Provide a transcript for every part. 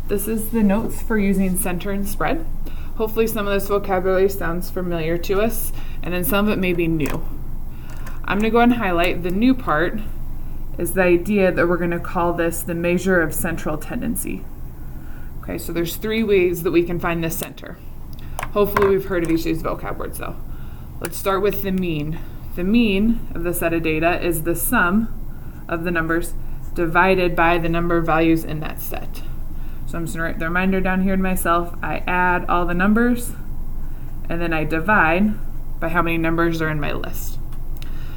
This is the notes for using center and spread. Hopefully some of this vocabulary sounds familiar to us, and then some of it may be new. I'm going to go ahead and highlight the new part is the idea that we're going to call this the measure of central tendency. Okay, so there's 3 ways that we can find this center. Hopefully we've heard of each of these vocab words though. Let's start with the mean. The mean of the set of data is the sum of the numbers divided by the number of values in that set. So I'm just going to write the reminder down here to myself. I add all the numbers and then I divide by how many numbers are in my list.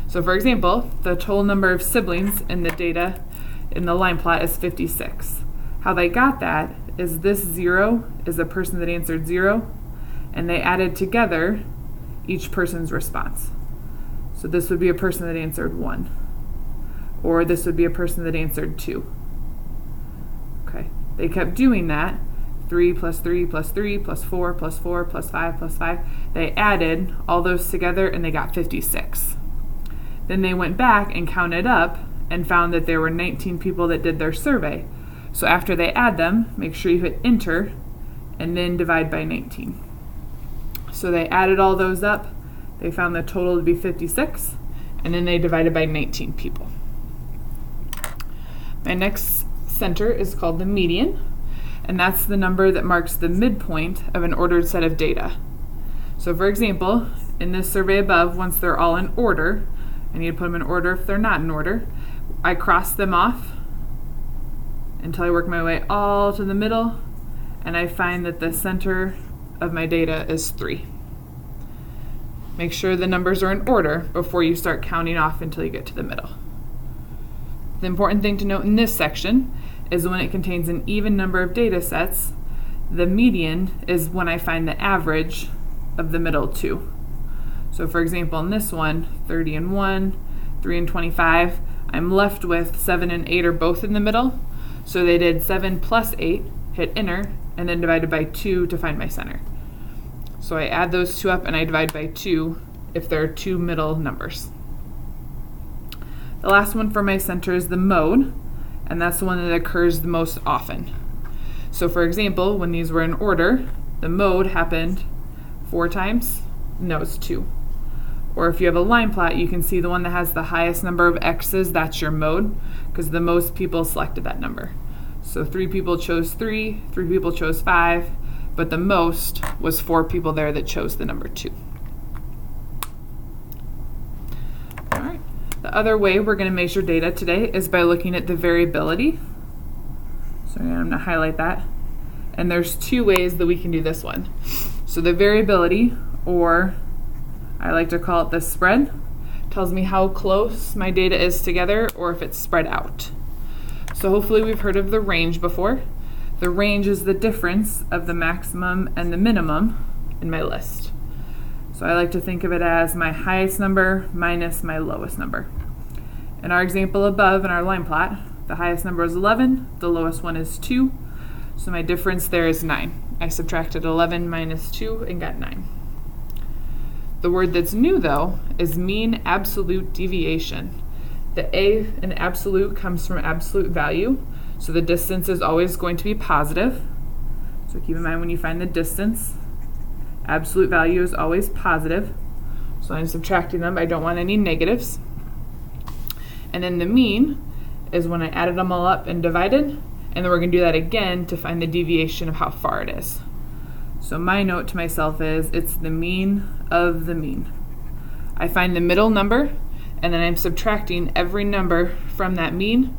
So for example, the total number of siblings in the data in the line plot is 56. How they got that is this 0 is the person that answered 0, and they added together each person's response. So this would be a person that answered 1, or this would be a person that answered 2. Okay, they kept doing that. 3 plus 3 plus 3 plus 4 plus 4 plus 5 plus 5. They added all those together and they got 56. Then they went back and counted up and found that there were 19 people that did their survey. So after they add them, make sure you hit enter and then divide by 19. So they added all those up, they found the total to be 56, and then they divided by 19 people. My next center is called the median, and that's the number that marks the midpoint of an ordered set of data. So for example, in this survey above, once they're all in order, I need to put them in order if they're not in order. I cross them off until I work my way all to the middle, and I find that the center of my data is 3. Make sure the numbers are in order before you start counting off until you get to the middle. The important thing to note in this section is when it contains an even number of data sets, the median is when I find the average of the middle 2. So for example, in this one, 30 and 1, 3 and 25, I'm left with 7 and 8 are both in the middle. So they did 7 plus 8, hit enter, and then divided by 2 to find my center. So I add those 2 up and I divide by 2 if there are 2 middle numbers. The last one for my center is the mode, and that's the one that occurs the most often. So for example, when these were in order, the mode happened 4 times, no, it's 2. Or if you have a line plot, you can see the one that has the highest number of X's, that's your mode, because the most people selected that number. So 3 people chose 3, 3 people chose 5, but the most was 4 people there that chose the number 2. All right. The other way we're going to measure data today is by looking at the variability. So I'm going to highlight that. And there's 2 ways that we can do this one. So the variability, or I like to call it the spread, tells me how close my data is together or if it's spread out. So hopefully we've heard of the range before. The range is the difference of the maximum and the minimum in my list. So I like to think of it as my highest number minus my lowest number. In our example above in our line plot, the highest number is 11, the lowest one is 2, so my difference there is 9. I subtracted 11 minus 2 and got 9. The word that's new though is mean absolute deviation. The A in absolute comes from absolute value, so the distance is always going to be positive. So keep in mind when you find the distance, absolute value is always positive. So I'm subtracting them, I don't want any negatives. And then the mean is when I added them all up and divided, and then we're going to do that again to find the deviation of how far it is. So my note to myself is it's the mean of the mean. I find the middle number, and then I'm subtracting every number from that mean,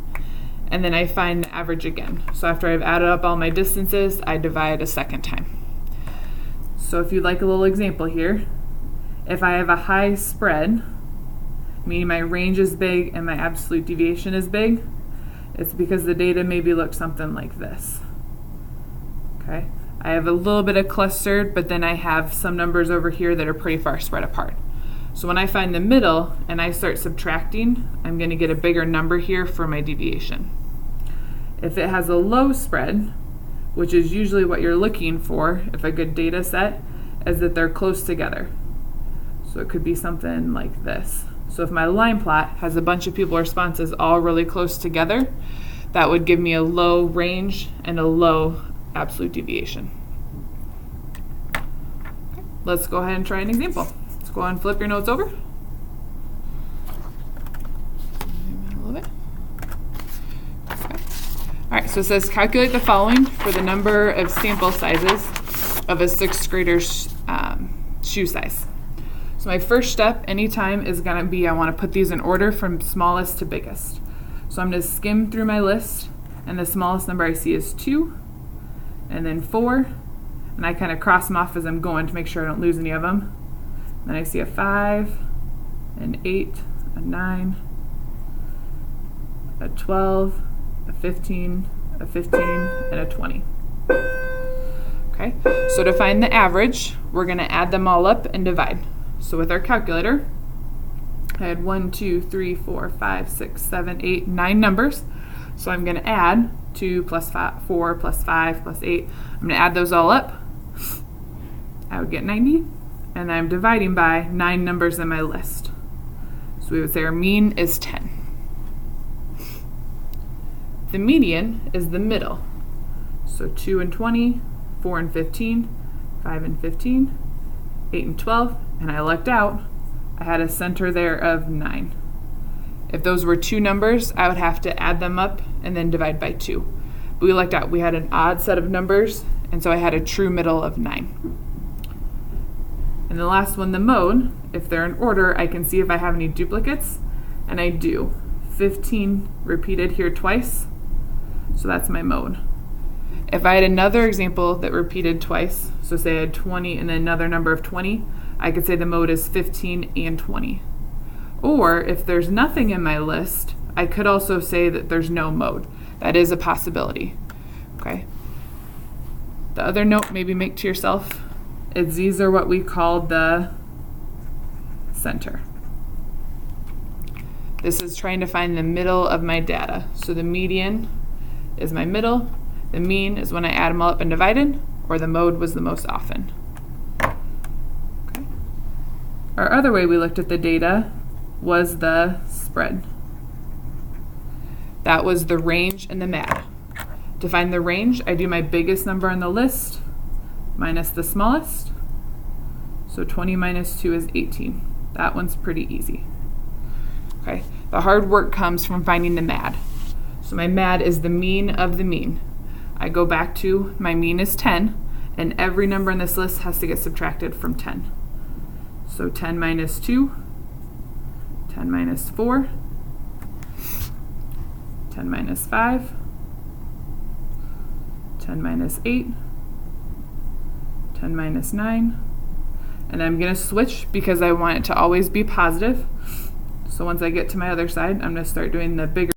and then I find the average again. So after I've added up all my distances, I divide a second time. So if you'd like a little example here, if I have a high spread, meaning my range is big and my absolute deviation is big, it's because the data maybe looks something like this. Okay, I have a little bit of clustered, but then I have some numbers over here that are pretty far spread apart. So when I find the middle and I start subtracting, I'm going to get a bigger number here for my deviation. If it has a low spread, which is usually what you're looking for if a good data set, is that they're close together. So it could be something like this. So if my line plot has a bunch of people's responses all really close together, that would give me a low range and a low absolute deviation. Let's go ahead and try an example. Let's go ahead and flip your notes over. A little bit. Okay. All right, so it says calculate the following for the number of sample sizes of a 6th grader's shoe size. So my first step anytime is going to be I want to put these in order from smallest to biggest. So I'm going to skim through my list, and the smallest number I see is 2, and then 4, and I kind of cross them off as I'm going to make sure I don't lose any of them. Then I see a 5, an 8, a 9, a 12, a 15, a 15, and a 20. Okay, so to find the average, we're going to add them all up and divide. So with our calculator, I had 1, 2, 3, 4, 5, 6, 7, 8, 9 numbers. So I'm going to add 2 plus 5, 4 plus 5 plus 8. I'm going to add those all up. I would get 90. And I'm dividing by 9 numbers in my list. So we would say our mean is 10. The median is the middle. So 2 and 20, 4 and 15, 5 and 15, 8 and 12, and I lucked out. I had a center there of 9. If those were 2 numbers, I would have to add them up and then divide by 2. But we lucked out. We had an odd set of numbers, and so I had a true middle of 9. And the last one, the mode, if they're in order, I can see if I have any duplicates, and I do. 15 repeated here twice, so that's my mode. If I had another example that repeated twice, so say I had 20 and then another number of 20, I could say the mode is 15 and 20. Or if there's nothing in my list, I could also say that there's no mode. That is a possibility. Okay. The other note maybe make to yourself is these are what we call the center. This is trying to find the middle of my data. So the median is my middle. The mean is when I add them all up and divided, or the mode was the most often. Okay. Our other way we looked at the data was the spread. That was the range and the MAD. To find the range, I do my biggest number on the list minus the smallest. So 20 minus 2 is 18. That one's pretty easy. Okay. The hard work comes from finding the MAD. So my MAD is the mean of the mean. I go back to my mean is 10, and every number in this list has to get subtracted from 10. So 10 minus 2, 10 minus 4, 10 minus 5, 10 minus 8, 10 minus 9, and I'm going to switch because I want it to always be positive. So once I get to my other side, I'm going to start doing the bigger